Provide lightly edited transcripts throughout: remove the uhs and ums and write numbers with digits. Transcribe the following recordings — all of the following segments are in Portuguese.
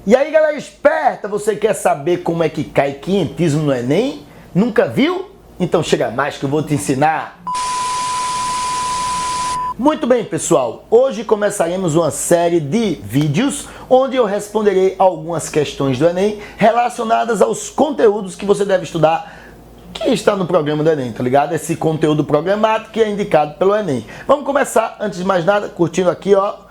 E aí, galera esperta, você quer saber como é que cai quinhentismo no Enem? Nunca viu? Então chega mais que eu vou te ensinar. Muito bem, pessoal, hoje começaremos uma série de vídeos onde eu responderei algumas questões do Enem relacionadas aos conteúdos que você deve estudar que está no programa do Enem, tá ligado? Esse conteúdo programático que é indicado pelo Enem. Vamos começar, antes de mais nada, curtindo aqui, ó,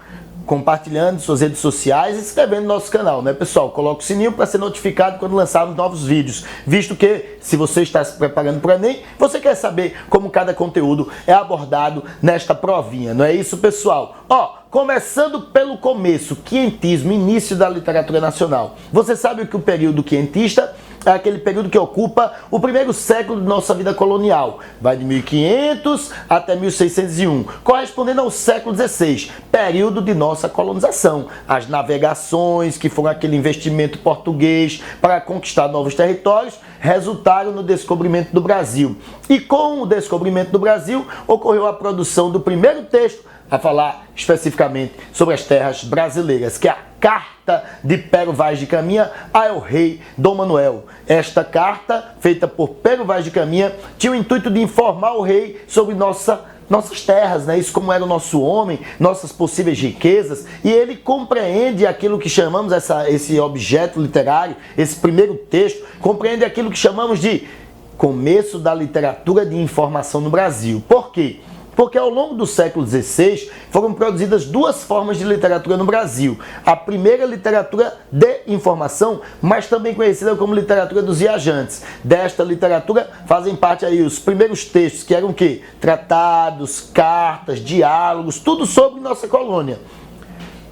compartilhando suas redes sociais e se inscrevendo no nosso canal, né, pessoal? Coloca o sininho para ser notificado quando lançarmos novos vídeos, visto que, se você está se preparando para o Enem, você quer saber como cada conteúdo é abordado nesta provinha, não é isso, pessoal? Ó, começando pelo começo, quinhentismo, início da literatura nacional. Você sabe que o período quinhentista é aquele período que ocupa o primeiro século de nossa vida colonial. Vai de 1500 até 1601, correspondendo ao século XVI, período de nossa colonização. As navegações, que foram aquele investimento português para conquistar novos territórios, resultaram no descobrimento do Brasil. E com o descobrimento do Brasil, ocorreu a produção do primeiro texto a falar especificamente sobre as terras brasileiras, que é a Carta de Pero Vaz de Caminha ao rei Dom Manuel. Esta carta, feita por Pero Vaz de Caminha, tinha o intuito de informar o rei sobre nossas terras, né? Isso, como era o nosso homem, nossas possíveis riquezas, e ele compreende aquilo que chamamos, esse objeto literário, esse primeiro texto, compreende aquilo que chamamos de começo da literatura de informação no Brasil. Por quê? Porque ao longo do século XVI foram produzidas duas formas de literatura no Brasil. A primeira, literatura de informação, mas também conhecida como literatura dos viajantes. Desta literatura fazem parte aí os primeiros textos, que eram o quê? Tratados, cartas, diálogos, tudo sobre nossa colônia.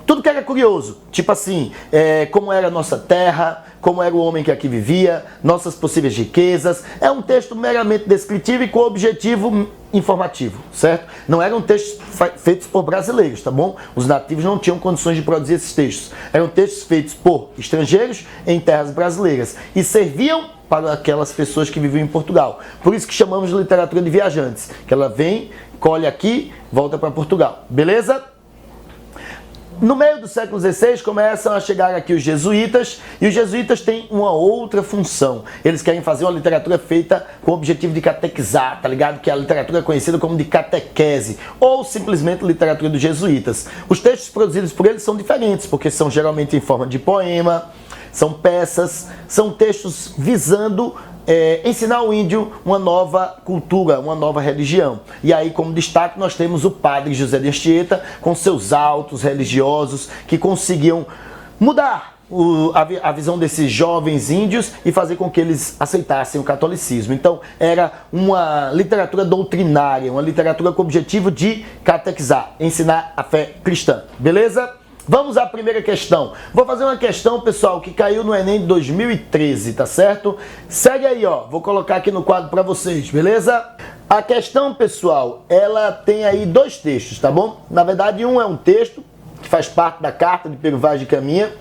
Tudo que era curioso, tipo assim, como era a nossa terra, como era o homem que aqui vivia, nossas possíveis riquezas. É um texto meramente descritivo e com objetivo informativo, certo? Não eram textos feitos por brasileiros, tá bom? Os nativos não tinham condições de produzir esses textos. Eram textos feitos por estrangeiros em terras brasileiras e serviam para aquelas pessoas que viviam em Portugal. Por isso que chamamos de literatura de viajantes, que ela vem, colhe aqui, volta para Portugal, beleza? No meio do século XVI começam a chegar aqui os jesuítas, e os jesuítas têm uma outra função. Eles querem fazer uma literatura feita com o objetivo de catequizar, tá ligado? Que a literatura é conhecida como de catequese, ou simplesmente literatura dos jesuítas. Os textos produzidos por eles são diferentes, porque são geralmente em forma de poema, são peças, são textos visando ensinar ao índio uma nova cultura, uma nova religião. E aí, como destaque, nós temos o padre José de Anchieta, com seus autos religiosos, que conseguiam mudar a visão desses jovens índios e fazer com que eles aceitassem o catolicismo. Então, era uma literatura doutrinária, uma literatura com o objetivo de catequizar, ensinar a fé cristã. Beleza? Vamos à primeira questão. Vou fazer uma questão, pessoal, que caiu no Enem de 2013, tá certo? Segue aí, ó. Vou colocar aqui no quadro para vocês, beleza? A questão, pessoal, ela tem aí dois textos, tá bom? Na verdade, um é um texto que faz parte da Carta de Pero Vaz de Caminha,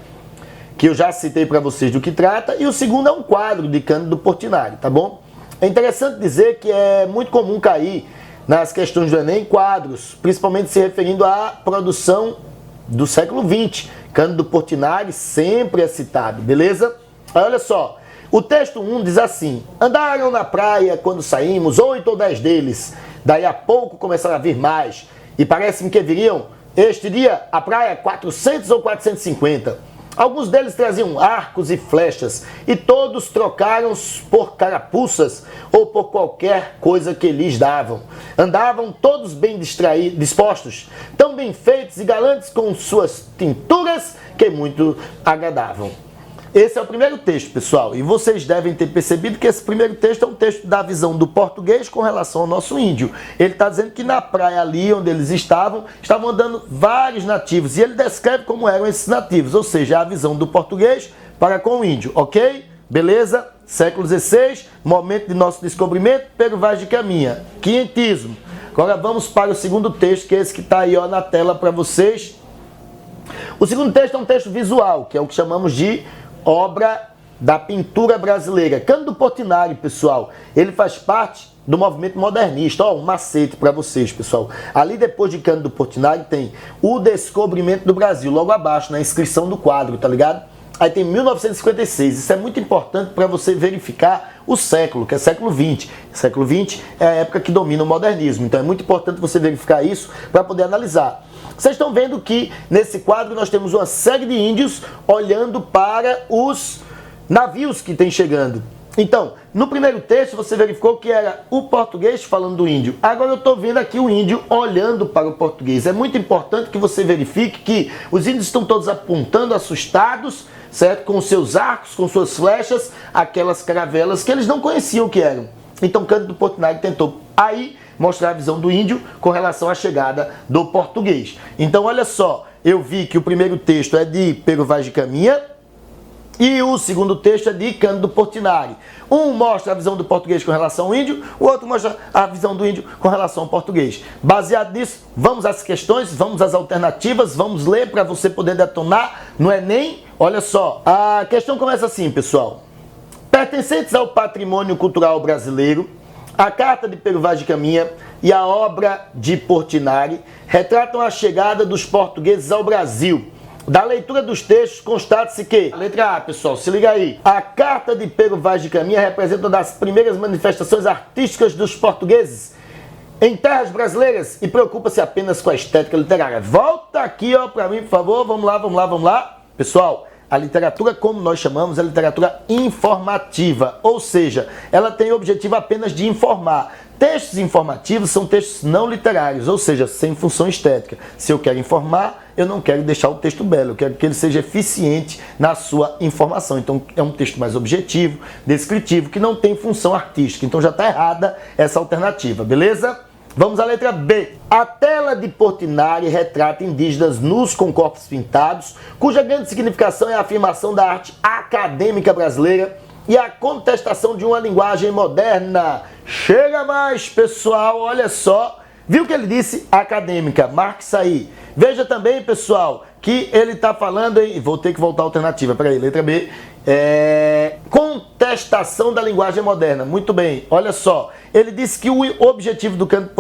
que eu já citei para vocês do que trata, e o segundo é um quadro de Cândido Portinari, tá bom? É interessante dizer que é muito comum cair nas questões do Enem quadros, principalmente se referindo à produção do século XX. Cândido Portinari sempre é citado, beleza? Olha só, o texto 1 diz assim: andaram na praia quando saímos 8 ou 10 deles, daí a pouco começaram a vir mais, e parece-me que viriam este dia à praia 400 ou 450. Alguns deles traziam arcos e flechas, e todos trocaram-os por carapuças ou por qualquer coisa que lhes davam. Andavam todos bem dispostos, tão bem feitos e galantes com suas tinturas que muito agradavam. Esse é o primeiro texto, pessoal, e vocês devem ter percebido que esse primeiro texto é um texto da visão do português com relação ao nosso índio. Ele está dizendo que na praia ali onde eles estavam andando vários nativos, e ele descreve como eram esses nativos, ou seja, a visão do português para com o índio, ok? Beleza? Século XVI, momento de nosso descobrimento, Pero Vaz de Caminha, quinhentismo. Agora vamos para o segundo texto, que é esse que está aí, ó, na tela para vocês. O segundo texto é um texto visual, que é o que chamamos de obra da pintura brasileira. Cândido Portinari, pessoal, ele faz parte do movimento modernista. Ó, um macete para vocês, pessoal. Ali depois de Cândido Portinari tem o descobrimento do Brasil, logo abaixo, na inscrição do quadro, tá ligado? aí tem 1956. Isso é muito importante para você verificar o século, que é século XX. Século XX é a época que domina o modernismo, então é muito importante você verificar isso para poder analisar. Vocês estão vendo que nesse quadro nós temos uma série de índios olhando para os navios que tem chegando. Então, no primeiro texto você verificou que era o português falando do índio. Agora eu estou vendo aqui o índio olhando para o português. É muito importante que você verifique que os índios estão todos apontando, assustados, certo? Com seus arcos, com suas flechas, aquelas caravelas que eles não conheciam o que eram. Então, Cândido Portinari tentou aí mostrar a visão do índio com relação à chegada do português. Então, olha só, eu vi que o primeiro texto é de Pero Vaz de Caminha e o segundo texto é de Cândido Portinari. Um mostra a visão do português com relação ao índio, o outro mostra a visão do índio com relação ao português. Baseado nisso, vamos às questões, vamos às alternativas, vamos ler para você poder detonar no Enem. Olha só, a questão começa assim, pessoal. Pertencentes ao patrimônio cultural brasileiro, a Carta de Pero Vaz de Caminha e a obra de Portinari retratam a chegada dos portugueses ao Brasil. Da leitura dos textos, constate-se que, letra A, pessoal, se liga aí, a Carta de Pero Vaz de Caminha representa uma das primeiras manifestações artísticas dos portugueses em terras brasileiras e preocupa-se apenas com a estética literária. Volta aqui, ó, para mim, por favor, vamos lá. Pessoal, a literatura, como nós chamamos, é literatura informativa, ou seja, ela tem o objetivo apenas de informar. Textos informativos são textos não literários, ou seja, sem função estética. Se eu quero informar, eu não quero deixar o texto belo, eu quero que ele seja eficiente na sua informação. Então é um texto mais objetivo, descritivo, que não tem função artística. Então já está errada essa alternativa, beleza? Vamos à letra B. A tela de Portinari retrata indígenas nus com corpos pintados, cuja grande significação é a afirmação da arte acadêmica brasileira e a contestação de uma linguagem moderna. Chega mais, pessoal, olha só. Viu que ele disse acadêmica? Marque isso aí. Veja também, pessoal, que ele está falando em... Vou ter que voltar à alternativa. Peraí, letra B. Contestação da linguagem moderna. Muito bem, olha só. Ele disse que o objetivo do Cândido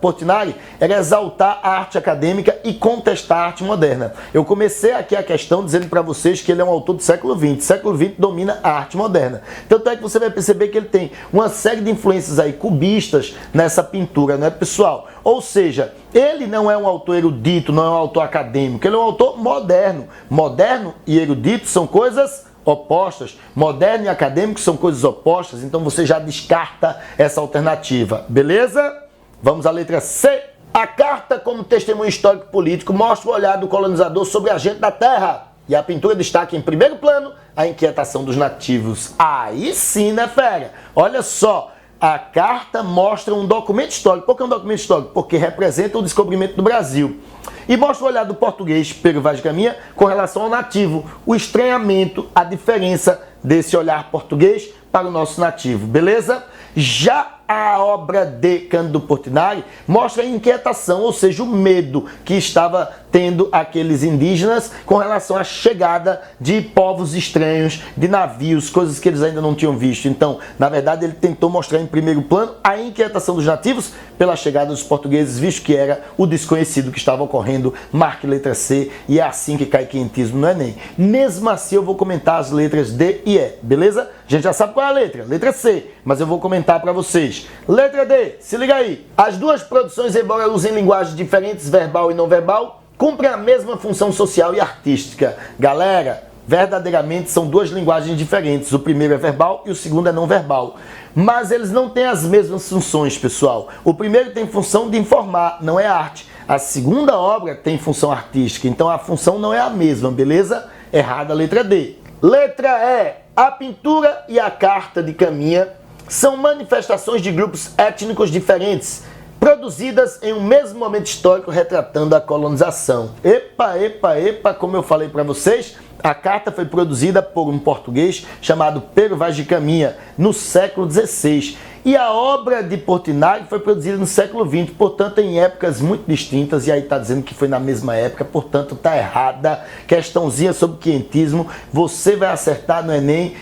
Portinari era exaltar a arte acadêmica e contestar a arte moderna. Eu comecei aqui a questão dizendo para vocês que ele é um autor do século XX. Século XX domina a arte moderna. Tanto é que você vai perceber que ele tem uma série de influências aí cubistas nessa pintura, né, pessoal? Ou seja, ele não é um autor erudito, não é um autor acadêmico, ele é um autor moderno. Moderno e erudito são coisas opostas. Moderno e acadêmico são coisas opostas, então você já descarta essa alternativa, beleza? Vamos à letra C. A carta, como testemunho histórico-político, mostra o olhar do colonizador sobre a gente da terra. E a pintura destaca em primeiro plano a inquietação dos nativos. Aí sim, né, fera? Olha só, a carta mostra um documento histórico. Por que um documento histórico? Porque representa o descobrimento do Brasil. E mostra o olhar do português, Pero Vaz de Caminha, com relação ao nativo. O estranhamento, a diferença desse olhar português para o nosso nativo, beleza? Já a obra de Cândido Portinari mostra a inquietação, ou seja, o medo que estava tendo aqueles indígenas com relação à chegada de povos estranhos, de navios, coisas que eles ainda não tinham visto. Então, na verdade, ele tentou mostrar em primeiro plano a inquietação dos nativos pela chegada dos portugueses, visto que era o desconhecido que estava ocorrendo. Marque letra C, e é assim que cai quinhentismo no Enem. Mesmo assim, eu vou comentar as letras D e E, beleza? A gente já sabe qual é a letra, letra C, mas eu vou comentar para vocês. Letra D, se liga aí. As duas produções, embora usem linguagens diferentes, verbal e não verbal, cumprem a mesma função social e artística. Galera, verdadeiramente são duas linguagens diferentes. O primeiro é verbal e o segundo é não verbal. Mas eles não têm as mesmas funções, pessoal. O primeiro tem função de informar, não é arte. A segunda obra tem função artística, então a função não é a mesma, beleza? Errada a letra D. Letra E. A pintura e a carta de Caminha são manifestações de grupos étnicos diferentes, produzidas em um mesmo momento histórico retratando a colonização. Epa, como eu falei para vocês, a carta foi produzida por um português chamado Pero Vaz de Caminha no século XVI. E a obra de Portinari foi produzida no século XX, portanto em épocas muito distintas, e aí está dizendo que foi na mesma época, portanto está errada. Questãozinha sobre quinhentismo, você vai acertar no Enem.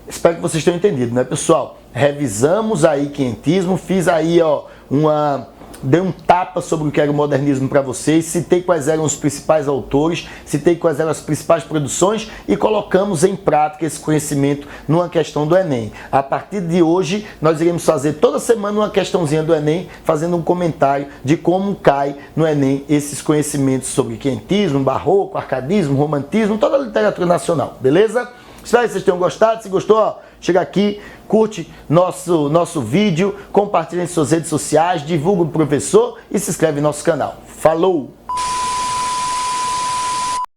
Espero que vocês tenham entendido, né, pessoal? Revisamos aí quinhentismo, fiz aí ó, uma dei um tapa sobre o que era o modernismo para vocês, citei quais eram os principais autores, citei quais eram as principais produções e colocamos em prática esse conhecimento numa questão do Enem. A partir de hoje, nós iremos fazer toda semana uma questãozinha do Enem, fazendo um comentário de como cai no Enem esses conhecimentos sobre quentismo, barroco, arcadismo, romantismo, toda a literatura nacional, beleza? Espero que vocês tenham gostado. Se gostou, ó, chega aqui, curte nosso vídeo, compartilha em suas redes sociais, divulga o professor e se inscreve no nosso canal. Falou!